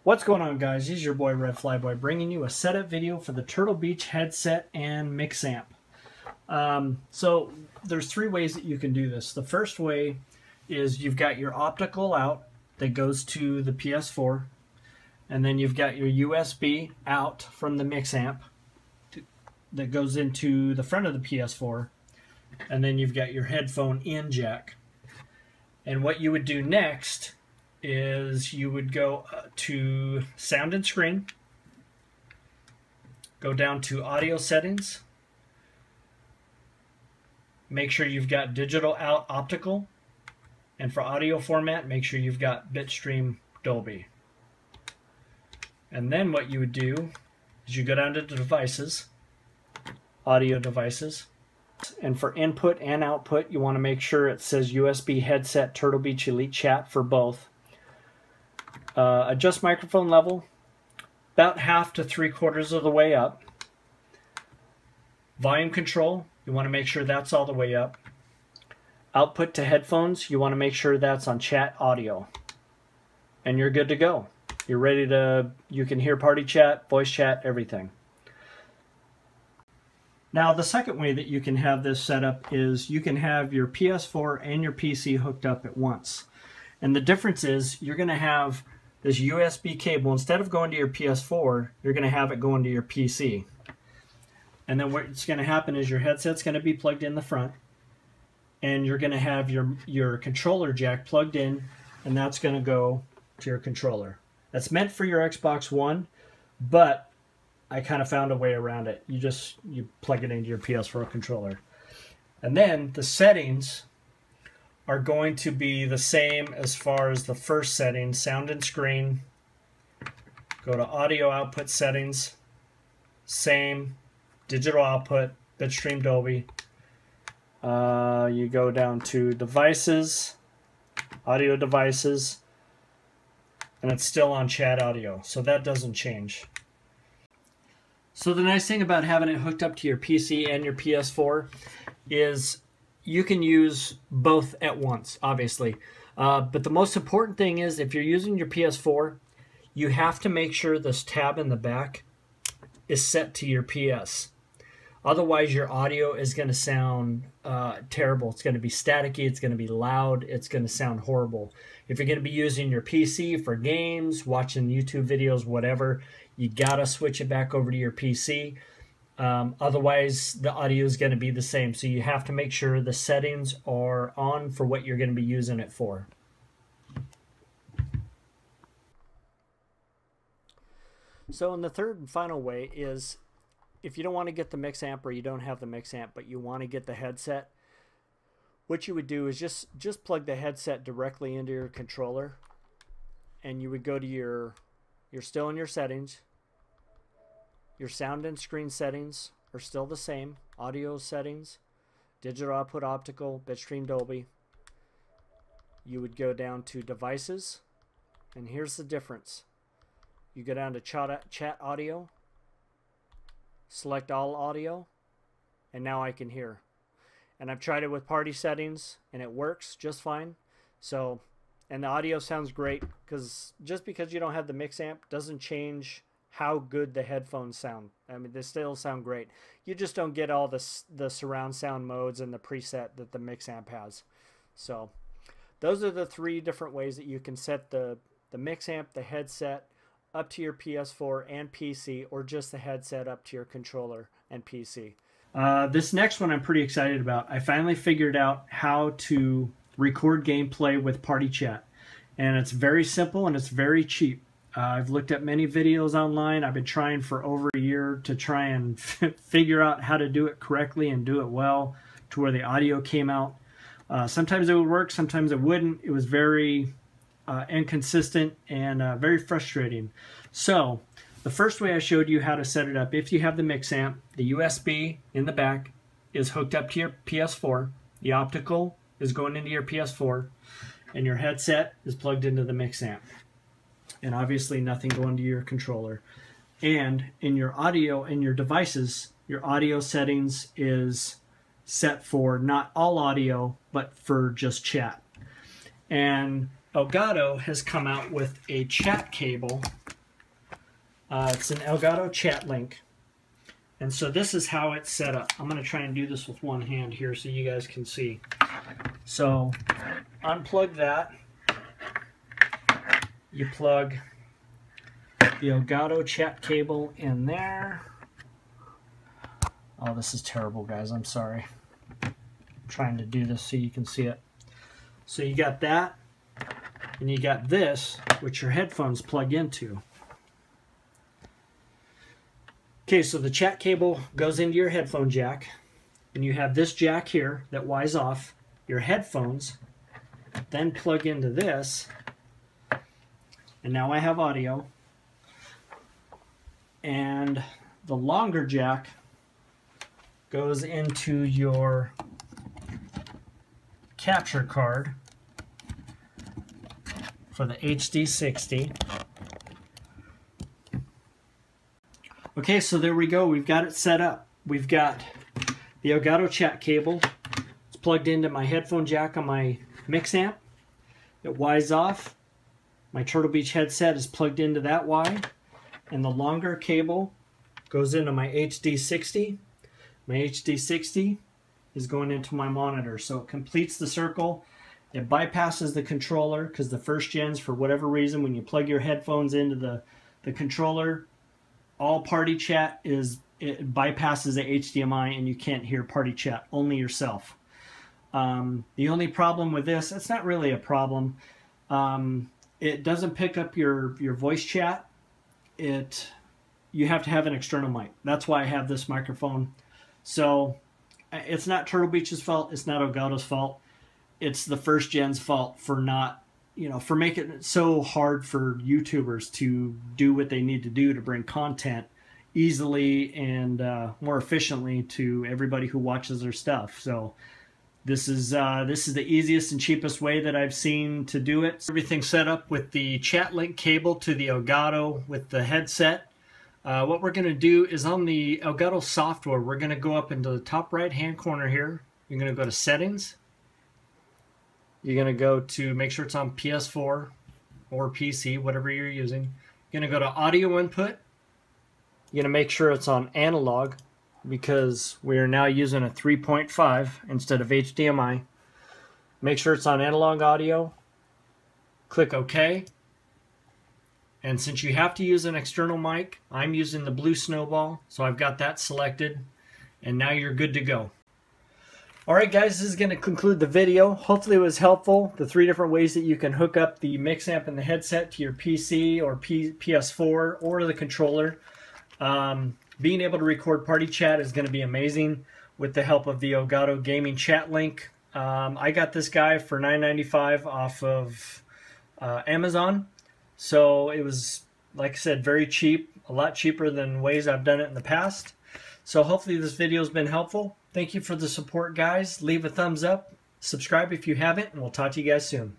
What's going on, guys? This is your boy Red Flyboy bringing you a setup video for the Turtlebeach headset and mix amp. So there's three ways that you can do this. The first way is you've got your optical out that goes to the Ps4, and then you've got your USB out from the mix amp that goes into the front of the Ps4, and then you've got your headphone in jack. And what you would do next is you would go to sound and screen, go down to audio settings, make sure you've got digital out optical, and for audio format make sure you've got bitstream Dolby. And then what you would do is you go down to the devices, audio devices, and for input and output you want to make sure it says USB headset Turtlebeach Elite Chat for both. Adjust microphone level about 1/2 to 3/4 of the way up. Volume control, you want to make sure that's all the way up. Output to headphones, you want to make sure that's on chat audio. And you're good to go. You're ready to, you can hear party chat, voice chat, everything. Now the second way that you can have this set up is you can have your PS4 and your PC hooked up at once. And the difference is you're going to have this USB cable, instead of going to your PS4, you're going to have it going to your PC. And then what's going to happen is your headset's going to be plugged in the front, and you're going to have your controller jack plugged in, and that's going to go to your controller. That's meant for your Xbox One, but I kind of found a way around it. You plug it into your PS4 controller. And then the settings are going to be the same as far as the first setting, sound and screen. Go to audio output settings, same, digital output, bitstream Dolby. You go down to devices, audio devices, and it's still on chat audio, so that doesn't change. So the nice thing about having it hooked up to your PC and your PS4 is you can use both at once, obviously. But the most important thing is if you're using your PS4, you have to make sure this tab in the back is set to your PS. Otherwise, your audio is going to sound terrible. It's going to be staticky. It's going to be loud. It's going to sound horrible. If you're going to be using your PC for games, watching YouTube videos, whatever, you got to switch it back over to your PC. Otherwise, the audio is going to be the same. So you have to make sure the settings are on for what you're going to be using it for. So, and the third and final way is if you don't want to get the mix amp or you don't have the mix amp, but you want to get the headset, what you would do is just plug the headset directly into your controller, and you would go to you're still in your settings. Your sound and screen settings are still the same. Audio settings, digital output optical, bitstream Dolby. You would go down to devices, and here's the difference. You go down to chat audio, select all audio, and now I can hear. And I've tried it with party settings, and it works just fine. So, and the audio sounds great, because just because you don't have the mix amp doesn't change how good the headphones sound. I mean, they still sound great. You just don't get all the surround sound modes and the preset that the mix amp has. So those are the three different ways that you can set the mix amp, the headset up to your PS4 and PC, or just the headset up to your controller and PC. This next one I'm pretty excited about. I finally figured out how to record gameplay with party chat, and it's very simple and it's very cheap. I've looked at many videos online. I've been trying for over a year to try and figure out how to do it correctly and do it well to where the audio came out. Sometimes it would work, sometimes it wouldn't. It was very inconsistent and very frustrating. So the first way I showed you how to set it up, if you have the mix amp, the USB in the back is hooked up to your PS4. The optical is going into your PS4, and your headset is plugged into the mix amp. And obviously nothing going to your controller. And in your audio and your devices, your audio settings is set for not all audio, but for just chat. And Elagato has come out with a chat cable It's an Elagato chat link. And so this is how it's set up. I'm going to try and do this with one hand here so you guys can see. So unplug that. You plug the Elagato chat cable in there. Oh, this is terrible, guys. I'm sorry. I'm trying to do this so you can see it. So you got that, and you got this, which your headphones plug into. Okay, so the chat cable goes into your headphone jack, and you have this jack here that wires off. Your headphones then plug into this, and now I have audio. And the longer jack goes into your capture card for the HD60. Okay, so there we go. We've got it set up. We've got the Elagato chat cable. It's plugged into my headphone jack on my mix amp. It wires off. My Turtlebeach headset is plugged into that Y. And the longer cable goes into my HD60. My HD60 is going into my monitor. So it completes the circle. It bypasses the controller because the first gens, for whatever reason, when you plug your headphones into the controller, all party chat it bypasses the HDMI and you can't hear party chat, only yourself. The only problem with this, it's not really a problem. It doesn't pick up your voice chat. You have to have an external mic. That's why I have this microphone. So it's not Turtlebeach's fault. It's not Elagato's fault. It's the first gen's fault for not, for making it so hard for YouTubers to do what they need to do to bring content easily and more efficiently to everybody who watches their stuff. So this is the easiest and cheapest way that I've seen to do it. Everything's set up with the chat link cable to the Elagato with the headset. What we're going to do is on the Elagato software, we're going to go up into the top right hand corner here. You're going to go to settings. You're going to go to make sure it's on Ps4 or PC, whatever you're using. You're going to go to audio input. You're going to make sure it's on analog because we are now using a 3.5 instead of HDMI. Make sure it's on analog audio. Click OK. And since you have to use an external mic, I'm using the blue snowball, so I've got that selected. And now you're good to go. Alright guys, this is going to conclude the video. Hopefully it was helpful. The 3 different ways that you can hook up the mix amp and the headset to your PC or Ps4 or the controller. Being able to record party chat is going to be amazing with the help of the Elagato gaming chat link. I got this guy for $9.95 off of Amazon. So it was, like I said, very cheap. A lot cheaper than ways I've done it in the past. So hopefully this video has been helpful. Thank you for the support, guys. Leave a thumbs up. Subscribe if you haven't, and we'll talk to you guys soon.